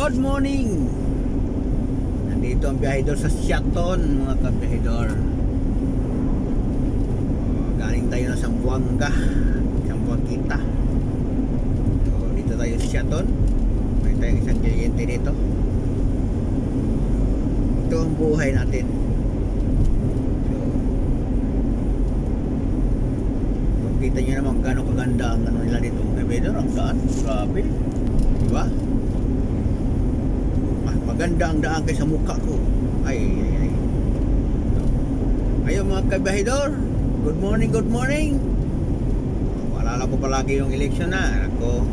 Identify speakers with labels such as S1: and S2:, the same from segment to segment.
S1: Good morning! Nandito ang biyahedor sa Siaton, mga kabiyahedor. Galing tayo ng Zamboanga kita. So, dito tayo sa Siaton. May tayong isang kliyente dito. Ito ang buhay natin. So, kita nyo naman gano'ng kaganda ang ano nila dito, mga kabiyahedor. Ang daan, grabe. Diba? Maganda ang daan kaysa mukha ko. Ay. Ayun mga kabahidor, good morning, good morning. Maalala ko palagi yung election na. Ako,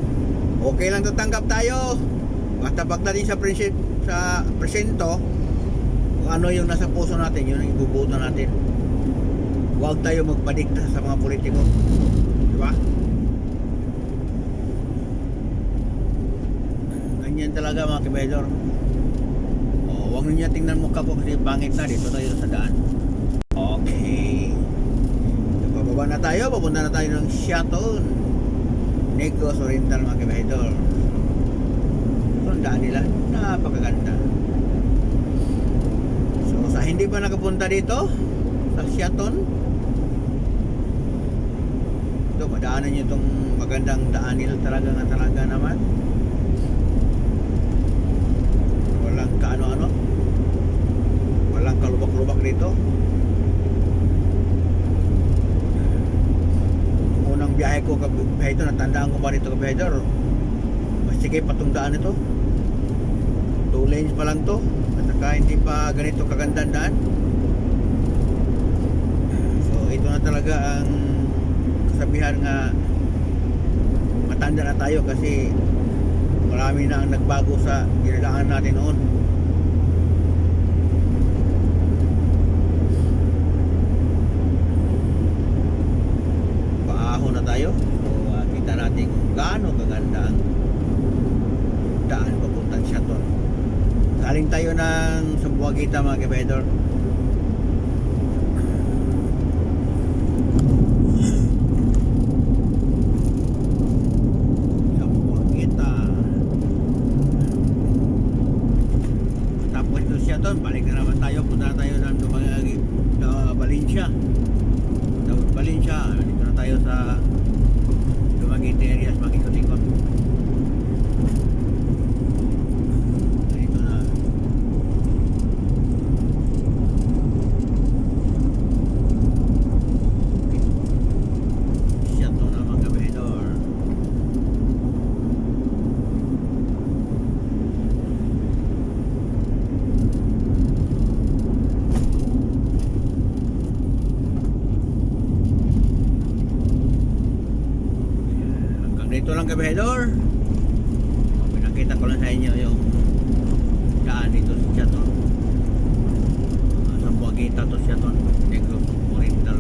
S1: okay lang tatanggap tayo. Basta pagdating sa presento, kung ano yung nasa puso natin, yun ang ibubuto natin. Huwag tayo magpadikta sa mga politiko. Diba? Ganyan talaga mga kabahidor. Huwag niya tingnan mukha ko kasi pangit na. Dito tayo sa daan. Okay. Bababa na tayo. Papunta na tayo ng Siaton, Negros Oriental, mga kabahidor. Ito ang daan nila. Napakaganda. So sa hindi pa nakapunta dito sa Siaton, ito madaanan nyo itong magandang daan nila talaga naman. Walang kaano-ano, walang kalubak-lubak dito. Nung unang biyahe ko ito, natandaan ko pa rito kabahidor, mas sige patungdaan ito, 2 lanes pa lang to, at saka hindi pa ganito kagandang daan. So ito na talaga ang kasabihan nga matanda na tayo kasi marami na ang nagbago sa ginadaan natin noon. Paahon na tayo. So kita natin kung gaano kaganda ang daan papuntang Siaton. Galing tayo ng Zamboanga, mga kabahidor. Balik na naman tayo, punta na tayo ng Valencia. Dito na tayo sa Dumaguete areas, makikot-ikot. Dito na. Siyato na mga kabahidor. Dito lang kabahidor. Pinakita ko lang sa inyo yung daan dito sa Siaton. Zamboanga to Siaton, Negros Oriental.